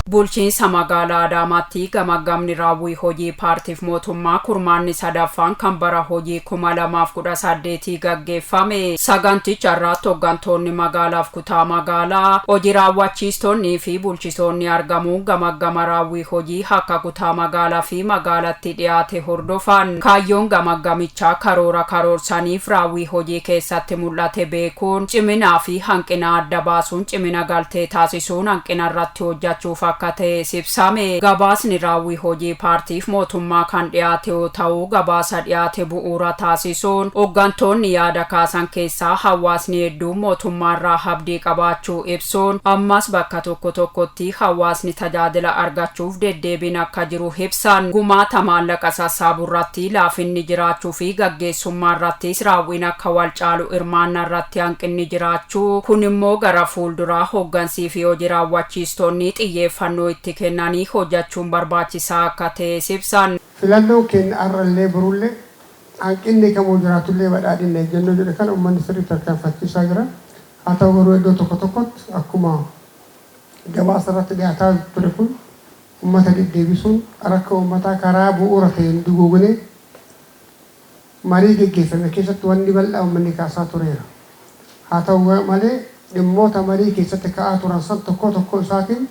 Bulchiinsa magaalaa Adaamaatti gamaggamni raawwii hojii paartiif mootummaa kurmaanni sadaffaan kan bara hojii 2018 gaggeeffame. Saganticha irratti hooggantoonni magaalaaf kutaa magaalaa, hojii raawwachiistonnii fi bulchitoonni argamuun gamaggama raawwii hojii akka kutaa magaalaa fi magaalatti dhiyaate hordofan. Kaayyoon gamaggamichaa karoora karoorsaniif raawwii hojii keessatti mul'ate beekuun ciminaa fi hanqina adda baasuun cimina galtee taasisuun hanqina irratti hojjechuuf akka ta'e ibsame. Gabaasni raawwii hojii paartiif mootummaa kan dhiyaate yoo ta'u, gabaasa dhiyaate bu'uura taasisuun hooggantoonni yaada kaasan keessaa hawaasni hedduun mootummaarraa abdii qabaachuu ibsuun ammas bakka tokko tokkotti hawaasni tajaajila argachuuf deddeebiin akka jiru ibsan. Gumaata maallaqa sassaabuu irratti laafinni jiraachuu fi gaggeessummaa irrattis raawwiin akka wal caalu hirmaannaa irratti hanqinni jiraachuu, kun immoo gara fuulduraa hooggansii fi hojii raawwachiistonni xiyyeeffannoo itti kennanii hojjechuun barbaachisaa akka ta'e ibsan. Filannoon keenya arrallee birullee hanqinni kamuu jiraatullee badhaadhinna ejjennoo jedhe kana uummanni sirriitti tarkaanfachiisaa jira. Haa ta'u garuu iddoo tokko tokkotti akkuma gabaasa irratti dhiyaataa ture kun uummata deddeebisuun rakka uummataa karaa bu'uura ta'een duguugnee marii geggeeffame keessatti wanni bal'aa uummanni kaasaa tureera. Haa ta'u malee dhimmoota marii keessatti ka'aa turan san tokko tokko isaatiin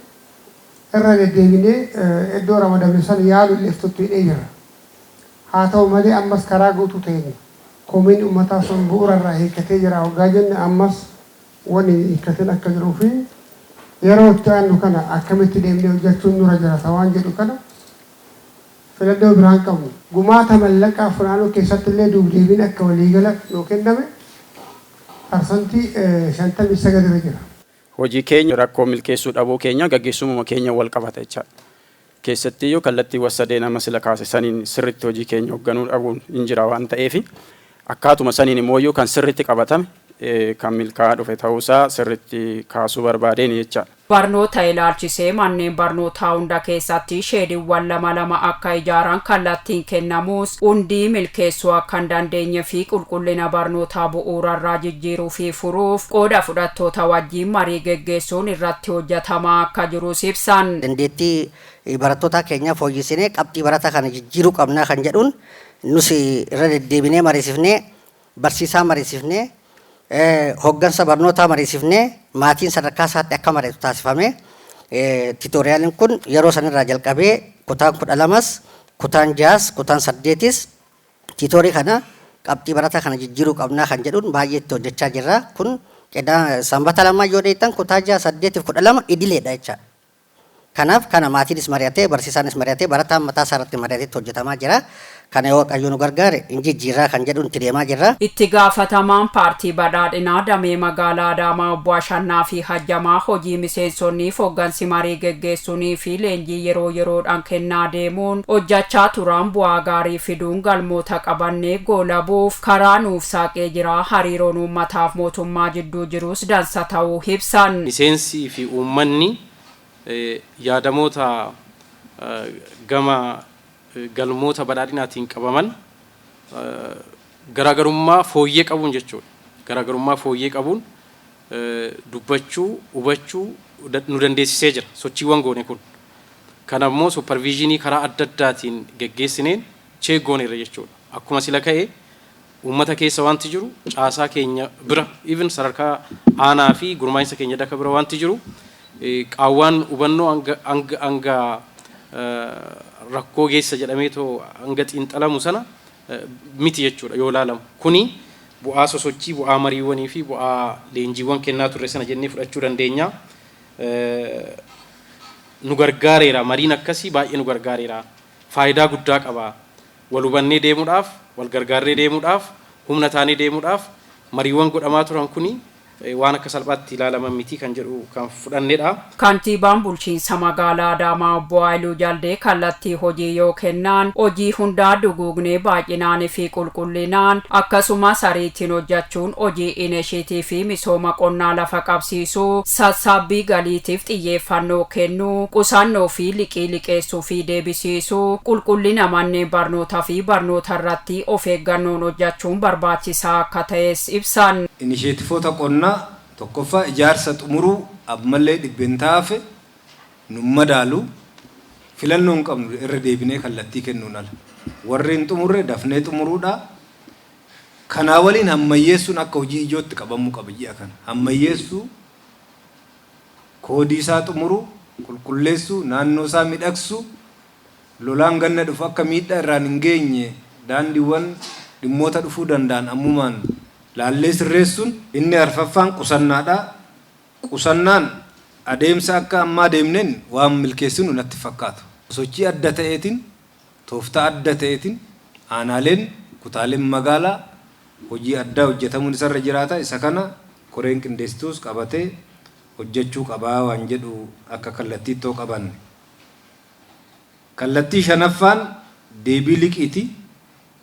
irra deddeebinee iddoo ramadamne san yaalu illeeftutti hidhee jira. Haa ta'u malee ammas karaa guutuu ta'een komiin uummataa sun bu'uura irraa hiikkatee jira. Waggaa jenne ammas wanni hiikkateen akka jiruu fi yeroo itti aannu kana akkamitti deemnee hojjechuun nurra jiraata waan jedhu kana filannoo biraan qabnu. Gumaata mallaqaa funaanuu keessatti illee duubdeebiin akka waliigala yoo kenname parsantii 59 irra jira. Hojii keenya rakkoo milkeessuu dhabuu keenya gaggeessummaa keenya wal qabata jechaadha. Keessatti yoo kallattii wasadee nama sila kaase saniin sirriitti hojii keenya hoogganuu dhabuun hin jira waan ta'eef akkaatuma saniin immoo yoo kan sirriitti qabatame kan milkaa'aa dhufe ta'uusaa sirriitti kaasuu barbaadeen jechaadha. Barnoota ilaalchisee manneen barnootaa hunda keessatti sheediiwwan lama akka ijaaran kallattiin kennamuus hundi milkeessuu akka hin dandeenye fi qulqullina barnootaa bu'uurarraa jijjiiruu fi furuuf qooda fudhattoota wajjin marii geggeessuun irratti hojjetamaa akka jirus ibsan. Dandeettii barattoota keenyaa fooyyessinee qabxii barataa kana jijjiiruu qabnaa kan jedhuun nus irra deddeebinee mariisifnee barsiisaa mariisifnee hooggansa barnootaa mariisifnee maatiin sadarkaa isaatti akka mari'atu taasifame. Tiitooriyaaliin kun yeroo sanirraa jalqabee kutaan 12, kutaan 6, kutaan 8 tiitoorii kana qabxii barataa kana jijjiiruu qabnaa kan jedhuun baay'ee itti hojjechaa jirra. Kun sanbata lamaa yoo dheeytan kutaa 6, 8 fi 12 idileedha jecha. Kanaaf kana maatiinis mari'atee barsiisaanis mari'atee barataan mataa isaa irratti mari'atee hojjetamaa jira. Kana yoo Waaqayyo nu gargaare injijjiirraa kan jedhuun itti deemaa jirra. Itti gaafatamaan paartii badhaadhinaa damee magaalaa Adaamaa obbo Ashannaa fi Hajjamaa hojii miseensonniif hooggansi marii geggeessuunii fi leenjii yeroo yeroodhaan kennaa deemuun hojjechaa turan bu'aa gaarii fiduun galmoota qabannee goolabuuf karaa nuuf saaqee jira. Hariiroon uummataaf mootummaa jidduu jirus dansa ta'uu ibsan. Miseensi fi uummanni yaadamoota gama galmoota badhaadhinaatiin qabaman garaagarummaa fooyyee qabuun jechuudha. Garaagarummaa fooyyee qabuun dubbachuu, hubachuu nu dandeessisee jira sochiiwwan goone kun. Kana immoo supervisionii karaa adda addaatiin geggeessineen cheegooneerra jechuudha. Akkuma sila ka'e uummata keessa wanti jiru caasaa keenya bira even sadarkaa aanaa fi gurmaa'insa keenya daka bira wanti jiru qaawwaan hubannoo hanga rakkoo geessa jedhamee too hanga xiinxalamu sana miti jechuudha yoo ilaalamu. Kuni bu'aa sosochii, bu'aa mariiwwanii fi bu'aa leenjiiwwan kennaa turre sana jennee fudhachuu dandeenya. Nu gargaareera, mariin akkasii baay'ee nu gargaareera. Faayidaa guddaa qaba. Wal hubannee deemuudhaaf, wal gargaarree deemuudhaaf, humna taanee deemuudhaaf mariiwwan godhamaa turan kuni waan akka salphaatti ilaalaman miti kan jedhu kan fudhannedha. Kantiibaan bulchiinsa magaalaa Adaamaa obbo Haayiluu Jaldee kallattii hojii yoo kennan hojii hundaa duguugnee baay'inaan fi qulqullinaan akkasumas ariitiin hojjechuun hojii inishiitii fi misooma qonnaa lafa qabsiisuu sassaabbii galiitiif xiyyeeffannoo kennuu qusannoo fi liqii liqeessuu fi deebisiisuu qulqullina manneen barnootaa fi barnoota irratti of eeggannoon hojjechuun barbaachisaa akka ta'es ibsan. Inishiitifoota qonnaa tokkoffaa ijaarsa xumuruu ammallee dhibbentaafe nu madaalu filannoon qabnu irra deebinee kallattii kennuun ala warri hin xumurre dafnee xumuruudha. Kanaa waliin hammayyeessuun akka hojii ijootti qabamuu qaba ji'a kana hammayyeessuu koodii isaa xumuruu qulqulleessuu naannoo isaa midhagsuu lolaan ganna dhufu akka miidhaa irraan hin geenye daandiiwwan dhimmoota dhufuu danda'an ammumaan laallee sirreessuun inni arfaffaan qusannaadha. Qusannaan adeemsa akka ammaa deemneen waan milkeessinu natti fakkaatu. Sochii adda ta'eetiin tooftaa adda ta'eetiin aanaaleen kutaaleen magaalaa hojii addaa hojjetamuun isarra jiraata. Isa kana koreen qindeessituus qabatee hojjechuu qabaa waan jedhu akka kallattiitti qabanne. Kallattii shanaffaan deebii liqiiti.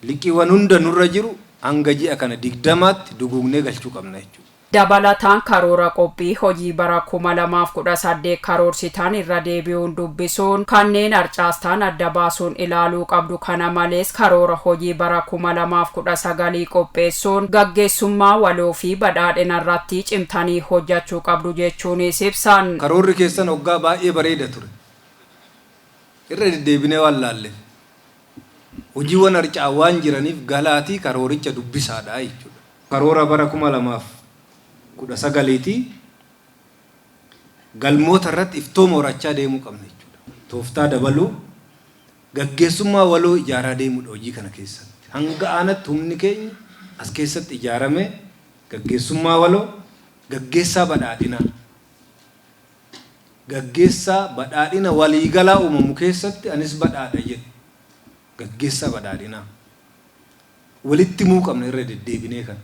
Liqiiwwan hunda nurra jiru hanga ji'a kana 20tti duguugnee galchuu qabna jechuudha. Dabalataan karoora qophii hojii bara 2018 karoorsitaan irra deebi'uun dubbisuun kanneen harcaastaan adda baasuun ilaaluu qabdu. Kana malees karoora hojii bara 2019 qopheessuun gaggeessummaa waloo fi badhaadhina irratti cimtanii hojjechuu qabdu jechuunis ibsan. Karoorri keessan hoggaa baay'ee bareeda ture. Irra deddeebinee waan laalleef hojiiwwan harcaa waan jiraniif galaatii karooricha dubbisaadha jechuudha. Karoora bara 2019 galmoota irratti iftooma horachaa deemuu qabna jechuudha. Tooftaa dabaluu gaggeessummaa waloo ijaaraa deemuudha hojii kana keessatti. Hanga aanatti humni keenya as keessatti ijaaramee gaggeessummaa waloo gaggeessaa badhaadhina waliigalaa uumamu keessatti anis badhaadha jedhu. Gaggeessaa badhaadhinaa walitti muu qabna irra deddeebinee kana.